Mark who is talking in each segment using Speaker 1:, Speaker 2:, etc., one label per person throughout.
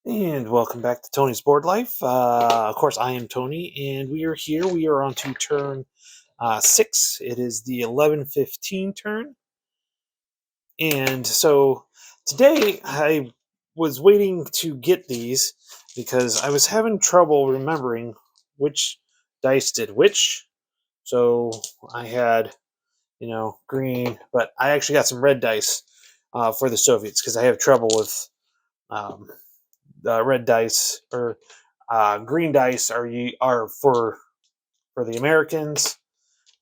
Speaker 1: And welcome back to Tony's Board Life. Of course, I am Tony, and we are here. We are on to turn 6. It is the 11:15 turn. And so today I was waiting to get these because I was having trouble remembering which dice did which. So I had, green, but I actually got some red dice for the Soviets because I have trouble with red dice or green dice are for the Americans.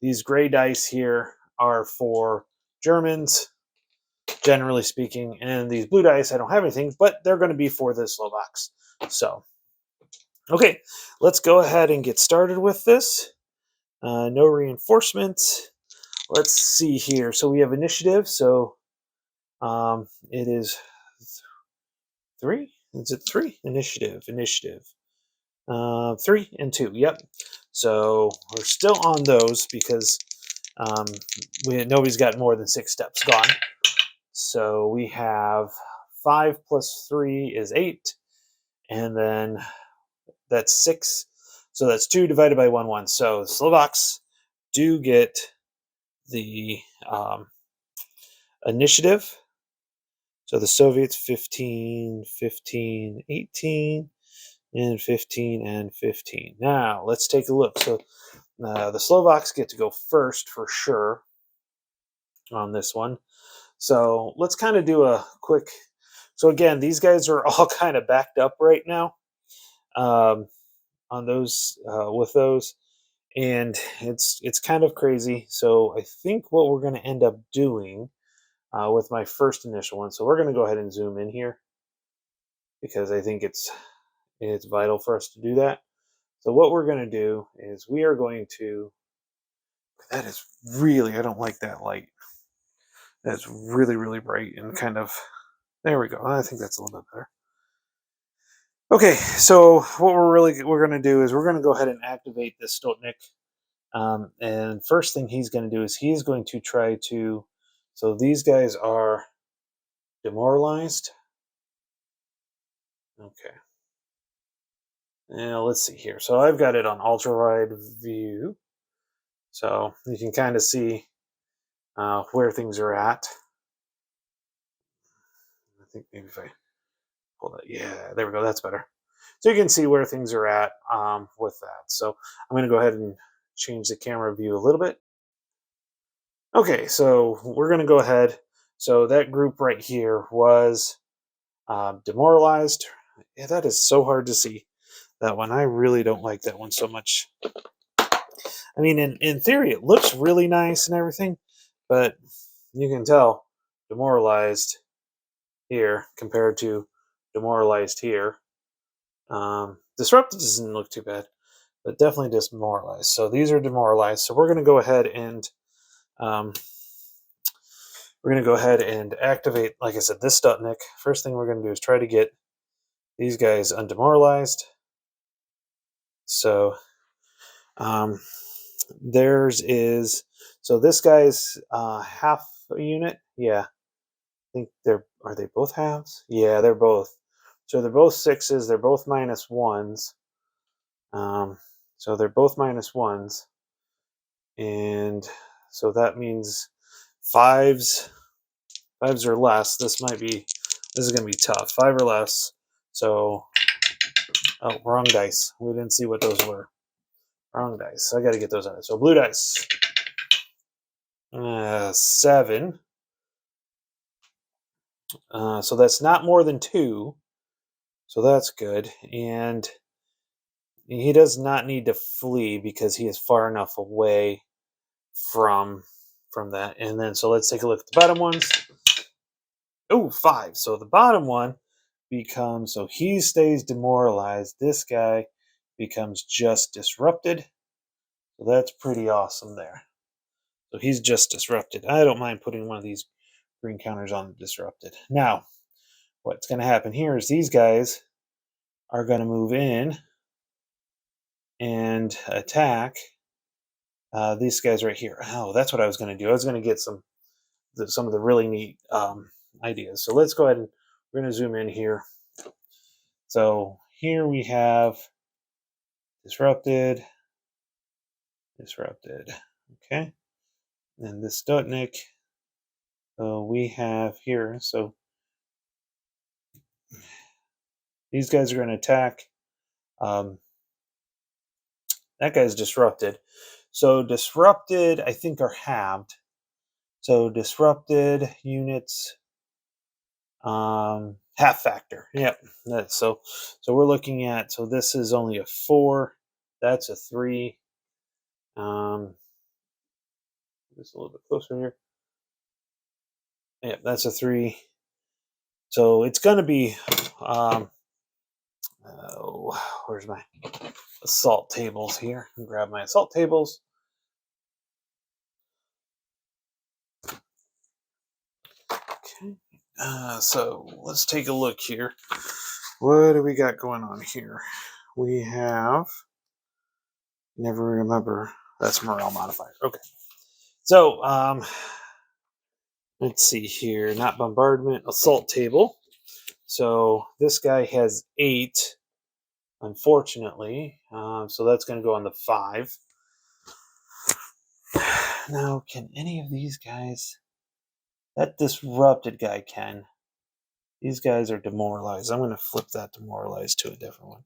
Speaker 1: These gray dice here are for Germans, generally speaking, and these blue dice I don't have anything, but they're going to be for the Slovaks. So, okay, let's go ahead and get started with this. No reinforcements. Let's see here. So we have initiative. So it is 3. Is it 3? Initiative. 3 and 2. Yep. So we're still on those because nobody's got more than 6 steps gone. So we have 5 plus 3 is 8, and then that's 6. So that's 2 divided by 1, 1. So the Slovaks do get the initiative. So the Soviets 15, 15, 18, and 15 and 15. Now let's take a look. So the Slovaks get to go first for sure on this one. So let's kind of do a quick. So again, these guys are all kind of backed up right now on those with those, and it's kind of crazy. So I think what we're going to end up doing with my first initial one. So we're going to go ahead and zoom in here because I think it's vital for us to do that. So what we're going to do is we are going to. That is really, I don't like that light. That's really, really bright and kind of. There we go. I think that's a little bit better. Okay, so what we're going to do is we're going to go ahead and activate this Stotnik. And first thing he's going to do is he's going to try to. So these guys are demoralized. Okay. Now let's see here. So I've got it on ultra wide view, so you can kind of see where things are at. I think maybe if I pull that, yeah, there we go. That's better. So you can see where things are at with that. So I'm going to go ahead and change the camera view a little bit. Okay, so we're going to go ahead. So that group right here was demoralized. Yeah, that is so hard to see. That one, I really don't like that one so much. I mean, in theory, it looks really nice and everything, but you can tell demoralized here compared to demoralized here. Disrupted doesn't look too bad, but definitely demoralized. So these are demoralized. So we're going to go ahead and activate, like I said, this Stutnik. First thing we're going to do is try to get these guys undemoralized. So theirs is, so this guy's half a unit. Yeah, I think are they both halves? Yeah, they're both. So they're both 6s. They're both -1s. So they're both -1s, and so that means 5s or less. This is going to be tough. 5 or less. So, oh, wrong dice. We didn't see what those were. Wrong dice. I got to get those out. So blue dice. 7. So that's not more than 2. So that's good. And he does not need to flee because he is far enough away from that. And then so let's take a look at the bottom ones. Oh, 5. So the bottom one, becomes, so he stays demoralized. This guy becomes just disrupted. So that's pretty awesome there. So he's just disrupted. I don't mind putting one of these green counters on disrupted. Now, what's going to happen here is these guys are going to move in and attack these guys right here. Oh, that's what I was going to do. I was going to get some of the really neat ideas. So let's go ahead and we're going to zoom in here. So here we have disrupted, okay, and this Dutnik. So we have here. So these guys are going to attack. That guy's disrupted. So disrupted, I think, are halved. So disrupted units, half factor. Yep. So we're looking at, so this is only a 4. That's a 3. Just a little bit closer here. Yep, that's a 3. So it's going to be, where's my assault tables here? Grab my assault tables. Okay. So let's take a look here. What do we got going on here? We have, never remember, that's morale modifier. Okay. So, let's see here. Not bombardment, assault table. So this guy has 8, unfortunately. So that's going to go on the 5. Now, can any of these guys, that disrupted guy can. These guys are demoralized. I'm going to flip that demoralized to a different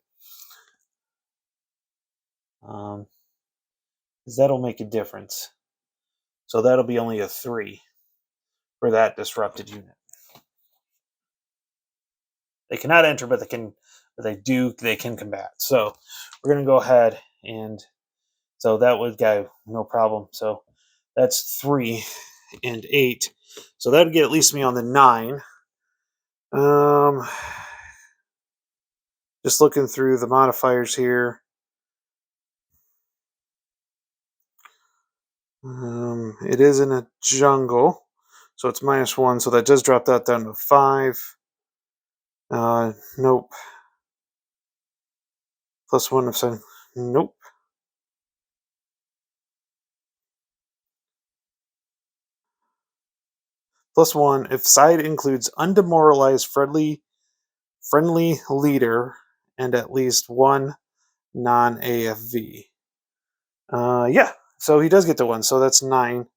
Speaker 1: one. Because that'll make a difference. So that'll be only a 3 for that disrupted unit. They cannot enter, but they can combat. So we're going to go ahead and, so that was guy, no problem. So that's 3 and 8. So that would get at least me on the 9. Just looking through the modifiers here. It is in a jungle, so it's -1. So that does drop that down to 5. Nope. +1 of 7. Nope. +1 if side includes undemoralized friendly leader and at least 1 non-AFV. Yeah, so he does get the 1, so that's 9.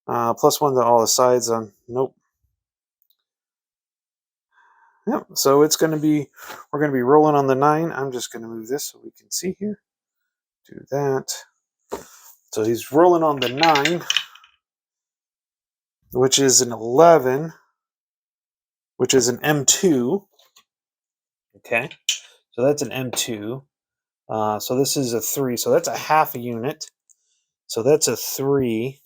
Speaker 1: +1 to all the sides on. Nope. Yep. So it's going to be, we're going to be rolling on the 9. I'm just going to move this so we can see here. Do that. So he's rolling on the 9, which is an 11, which is an M2. Okay. So that's an M2. So this is a 3. So that's a half a unit. So that's a 3.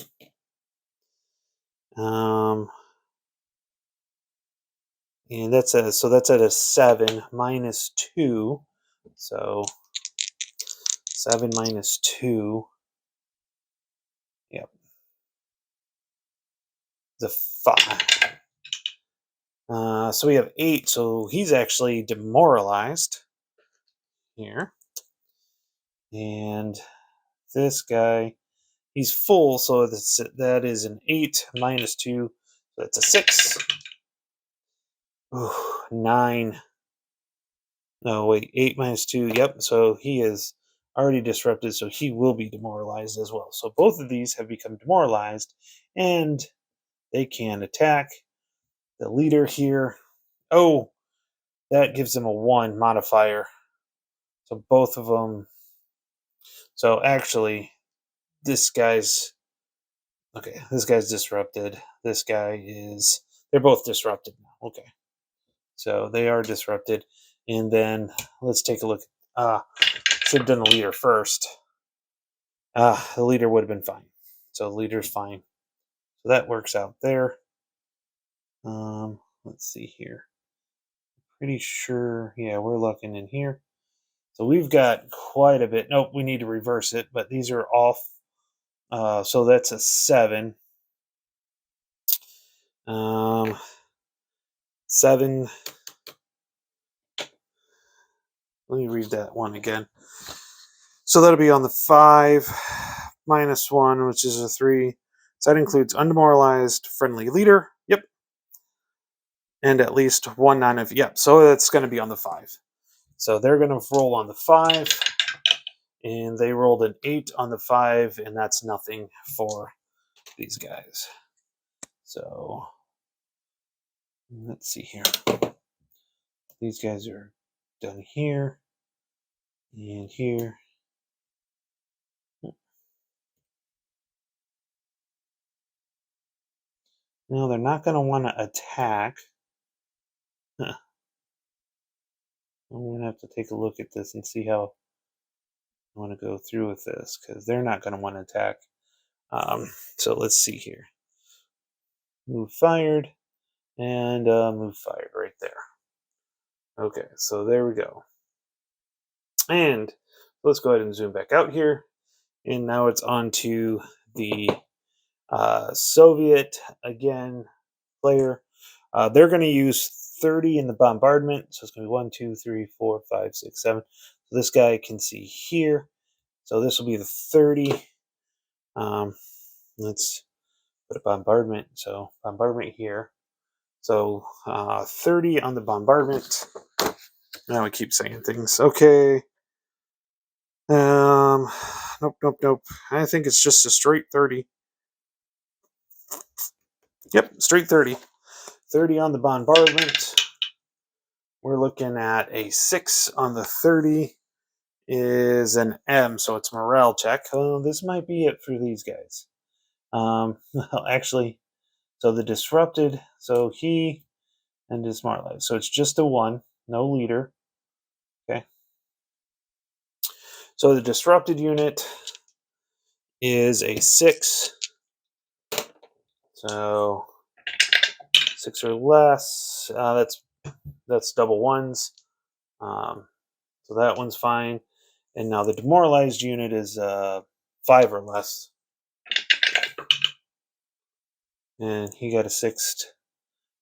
Speaker 1: And that's at a 7 -2. So 7 -2. Yep. The 5. So we have 8. So he's actually demoralized here. And this guy, he's full. So that is an 8 -2. That's a 6. Ooh, 9. No, wait, 8 -2. Yep. So he is already disrupted. So he will be demoralized as well. So both of these have become demoralized, and they can attack the leader here. Oh, that gives them a 1 modifier. So both of them. So actually, this guy's okay. This guy's disrupted. This guy is. They're both disrupted now. Okay. So they are disrupted. And then let's take a look. Should have done the leader first. The leader would have been fine. So the leader's fine. So that works out there. Let's see here. Pretty sure, yeah, we're looking in here. So we've got quite a bit. Nope, we need to reverse it, but these are off. So that's a 7. 7. Let me read that one again. So that'll be on the 5 minus 1, which is a 3. So that includes undemoralized friendly leader. Yep. And at least one 9 of, yep. So that's going to be on the 5. So they're going to roll on the 5. And they rolled an 8 on the 5. And that's nothing for these guys. So let's see here. These guys are done here. And here. No, they're not going to want to attack. Huh. I'm going to have to take a look at this and see how I want to go through with this, because they're not going to want to attack. So let's see here. Move fired, and move fired right there. Okay, so there we go. And let's go ahead and zoom back out here. And now it's on to the Soviet, again, player. They're going to use 30 in the bombardment. So it's going to be 1, 2, 3, 4, 5, 6, 7. So this guy can see here. So this will be the 30. Let's put a bombardment. So bombardment here. So 30 on the bombardment. Now we keep saying things. Okay. Nope. I think it's just a straight 30. Yep, straight 30. 30 on the bombardment. We're looking at a 6 on the 30 is an M, so it's morale check. Oh, this might be it for these guys. Well, actually, so the disrupted, so he and demoralized. So it's just a 1, no leader. Okay. So the disrupted unit is a 6. So 6 or less. That's double 1s. So that one's fine. And now the demoralized unit is 5 or less. And he got a 6,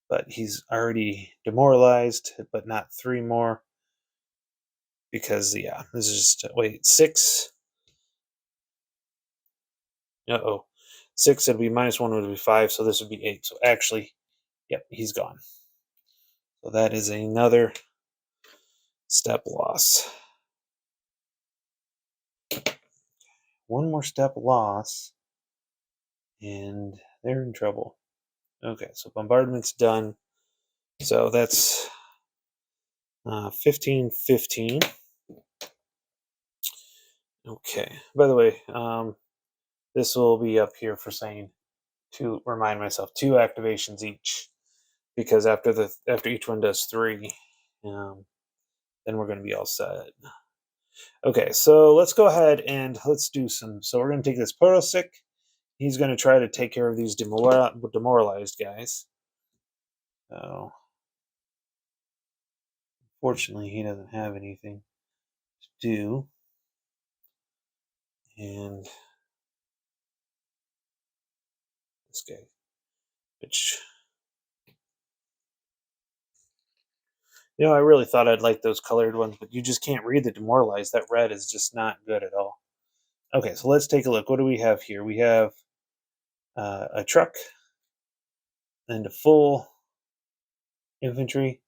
Speaker 1: but he's already demoralized, but not 3 more. Because, yeah, this is just, wait, 6. 6 would be -1 would be 5, so this would be 8. So actually, yep, he's gone. So that is another step loss. One more step loss, and they're in trouble. Okay, so bombardment's done. So that's 15-15. Okay, by the way, this will be up here for saying, to remind myself, 2 activations each, because after each one does 3, then we're going to be all set. Okay, so let's go ahead and let's do some. So we're going to take this Porosik. He's going to try to take care of these demoralized guys. So, fortunately, he doesn't have anything to do. And this guy, which, I really thought I'd like those colored ones, but you just can't read the demoralized. That red is just not good at all. Okay, so let's take a look. What do we have here? We have a truck and a full infantry.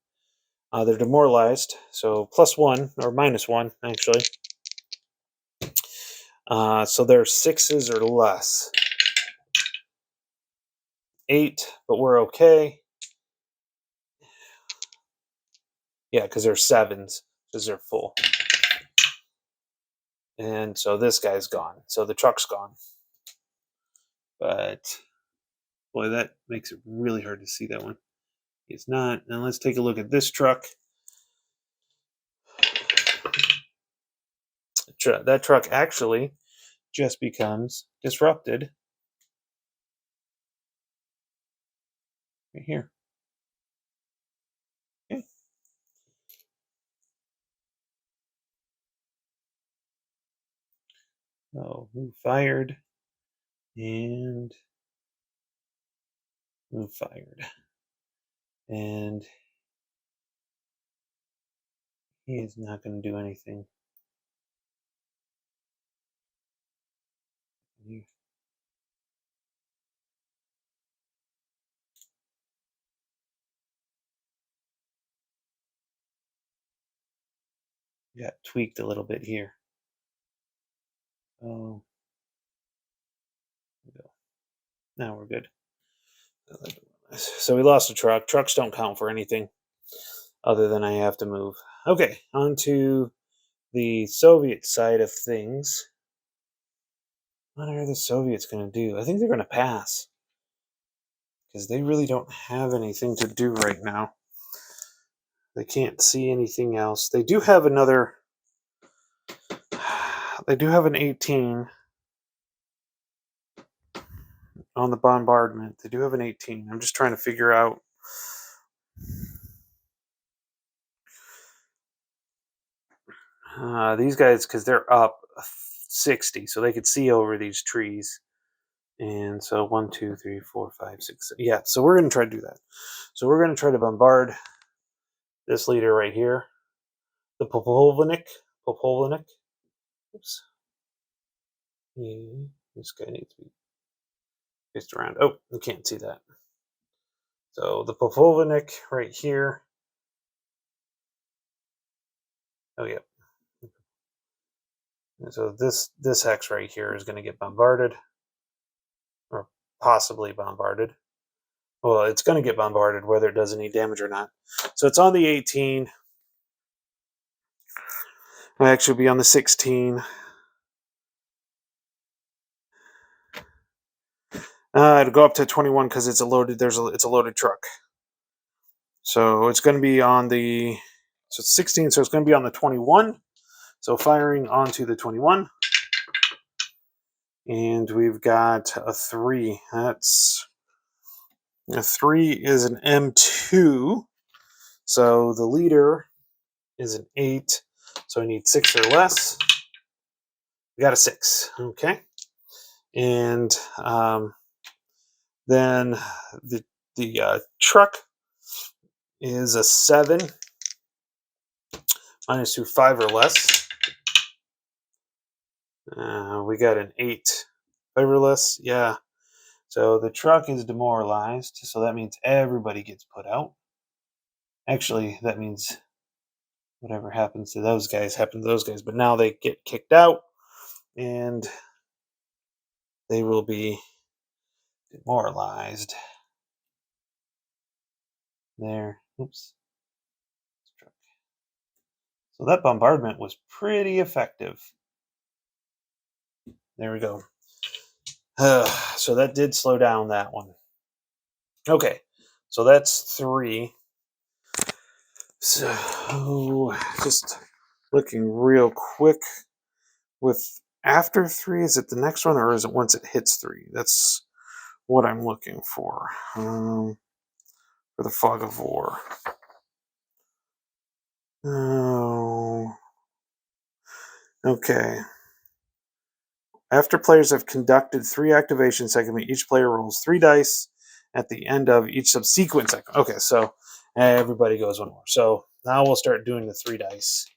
Speaker 1: They're demoralized, so +1 or -1 actually. So they're 6s or less. 8, but we're okay. Yeah, because they're 7s, because they're full. And so this guy's gone. So the truck's gone. But boy, that makes it really hard to see that one. It's not. Now let's take a look at this truck. That truck actually just becomes disrupted right here. Okay. Oh, who fired? And who fired? And he is not going to do anything. He got tweaked a little bit here. Oh, now we're good. So we lost a truck. Trucks don't count for anything other than I have to move. Okay, on to the Soviet side of things. What are the Soviets going to do? I think they're going to pass because they really don't have anything to do right now. They can't see anything else. They do have another. They do have an 18 on the bombardment. They do have an 18. I'm just trying to figure out. These guys, because they're up 60, so they could see over these trees. And so 1, 2, 3, 4, 5, 6. Yeah, so we're going to try to do that. So we're going to try to bombard this leader right here, the Popolnik. Oops. Yeah, this guy needs to be faced around. Oh, you can't see that. So the Popolnik right here. Oh, yeah. And so this hex right here is going to get bombarded, or possibly bombarded. Well, it's going to get bombarded whether it does any damage or not. So it's on the 18. It'll actually be on the 16. It'll go up to 21 because it's a loaded. It's a loaded truck. So it's going to be on the. So it's 16. So it's going to be on the 21. So firing onto the 21. And we've got a 3. That's a 3 is an M2. So the leader is an 8. So I need 6 or less. We got a 6. Okay. And then the truck is a 7. Minus 2, 5 or less. We got an 8. 5 or less. Yeah. So the truck is demoralized. So that means everybody gets put out. Actually, that means whatever happens to those guys happens to those guys. But now they get kicked out. And they will be demoralized. There. Oops. So that bombardment was pretty effective. There we go. So that did slow down that one. Okay. So that's 3. So just looking real quick with after 3, is it the next one or is it once it hits 3? That's what I'm looking for the fog of war. Oh, okay. After players have conducted 3 activation segments, each player rolls 3 dice at the end of each subsequent segment. Okay, so everybody goes one more. So now we'll start doing the 3 dice.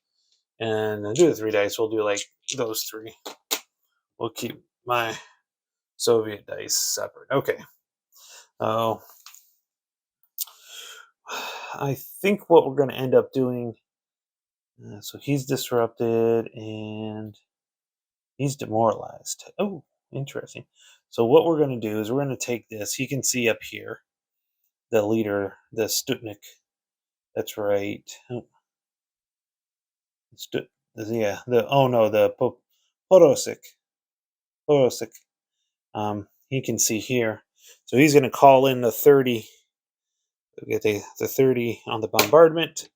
Speaker 1: And to do the 3 dice, we'll do like those 3. We'll keep my Soviet dice separate. Okay. Oh, I think what we're going to end up doing. So he's disrupted and he's demoralized. Oh, interesting. So what we're going to do is we're going to take this. You can see up here the leader, the Stutnik. That's right. Oh, yeah. The Podosik. Podosik. You can see here. So he's going to call in the 30. We'll get the 30 on the bombardment.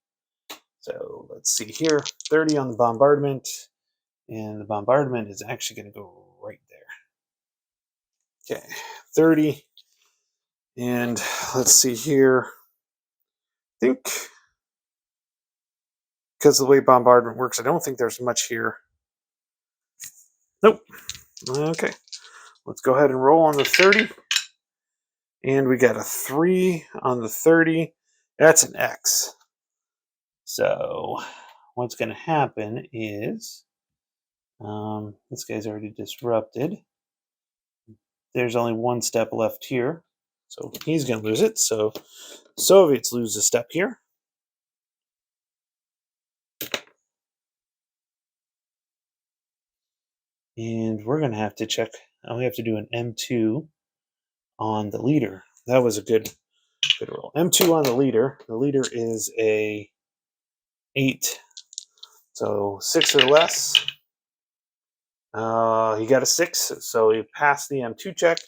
Speaker 1: So let's see here. 30 on the bombardment. And the bombardment is actually going to go right there. Okay. 30. And let's see here. I think because of the way bombardment works, I don't think there's much here. Nope. Okay, let's go ahead and roll on the 30. And we got a 3 on the 30. That's an X. So what's going to happen is this guy's already disrupted. There's only one step left here. So he's going to lose it. So Soviets lose a step here. And we're going to have to check. We have to do an M2 on the leader. That was a good roll. M2 on the leader. The leader is a 8. So 6 or less. He got a 6, so he passed the M2 check.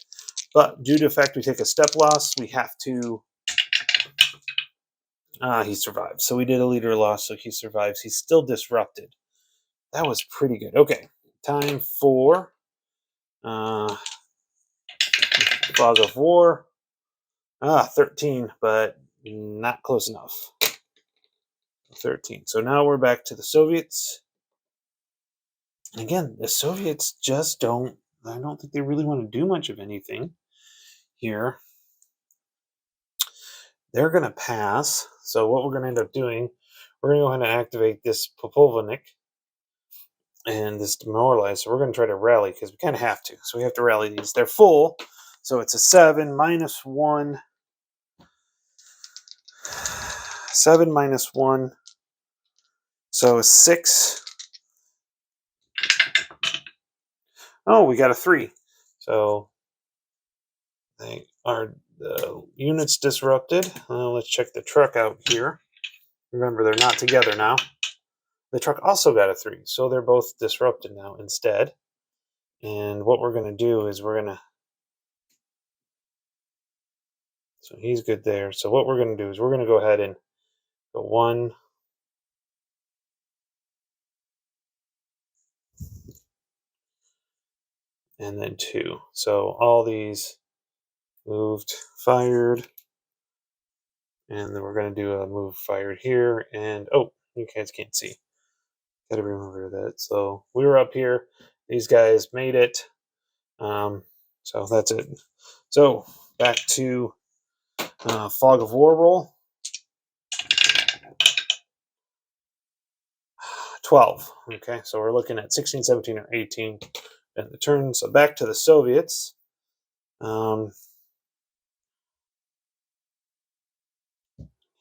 Speaker 1: But due to the fact we take a step loss, we have to. He survived. So we did a leader loss, so he survives. He's still disrupted. That was pretty good. Okay, time for Fog of War. 13, but not close enough. 13. So now we're back to the Soviets. And again, the Soviets just don't. I don't think they really want to do much of anything here. They're going to pass. So what we're going to end up doing, we're going to go ahead and activate this Popovnik and this demoralize. So we're going to try to rally because we kind of have to. So we have to rally these. They're full. So it's a 7 minus 1. 7 minus 1. So a 6. Oh, we got a 3. So they are the units disrupted. Let's check the truck out here. Remember, they're not together now. The truck also got a 3, so they're both disrupted now instead. And what we're going to do is we're going to... So he's good there. So what we're going to do is we're going to go ahead and go 1. And then 2. So all these moved, fired. And then we're going to do a move, fired here. And, oh, you guys can't see. Got to remember that. So we were up here. These guys made it. So that's it. So back to Fog of War roll. 12. Okay, so we're looking at 16, 17, or 18 and the turn. So back to the Soviets.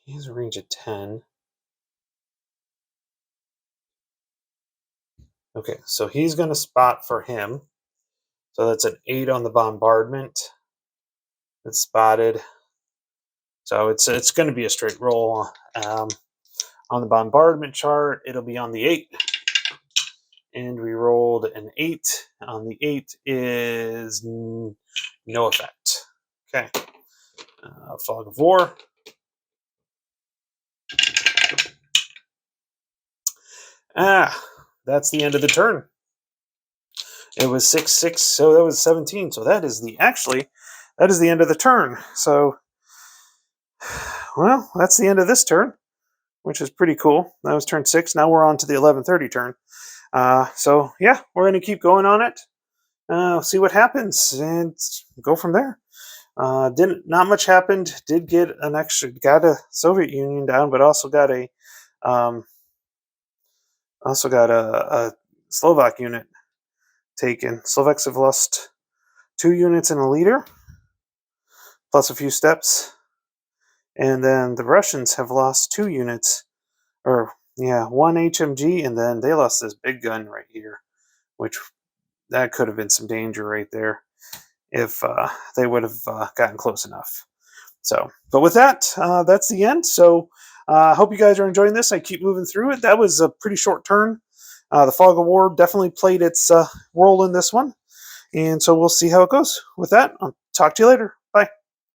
Speaker 1: He has a range of 10. Okay, so he's going to spot for him. So that's an 8 on the bombardment. It's spotted. So it's going to be a straight roll. On the bombardment chart, it'll be on the 8. And we rolled an 8. On the 8 is no effect. Okay. Fog of War. That's the end of the turn. It was 6-6, so that was 17. So that is the end of the turn. So, well, that's the end of this turn, which is pretty cool. That was turn 6. Now we're on to the 11:30 turn. So yeah, we're going to keep going on it. See what happens and go from there. Not much happened. Did get got a Soviet Union down, but also got a Slovak unit taken. Slovaks have lost 2 units in a leader, plus a few steps, and then the Russians have lost 2 units, or yeah, 1 HMG, and then they lost this big gun right here, which that could have been some danger right there if they would have gotten close enough. So, but with that, that's the end. So I hope you guys are enjoying this. I keep moving through it. That was a pretty short turn. The Fog of War definitely played its role in this one. And so we'll see how it goes. With that, I'll talk to you later.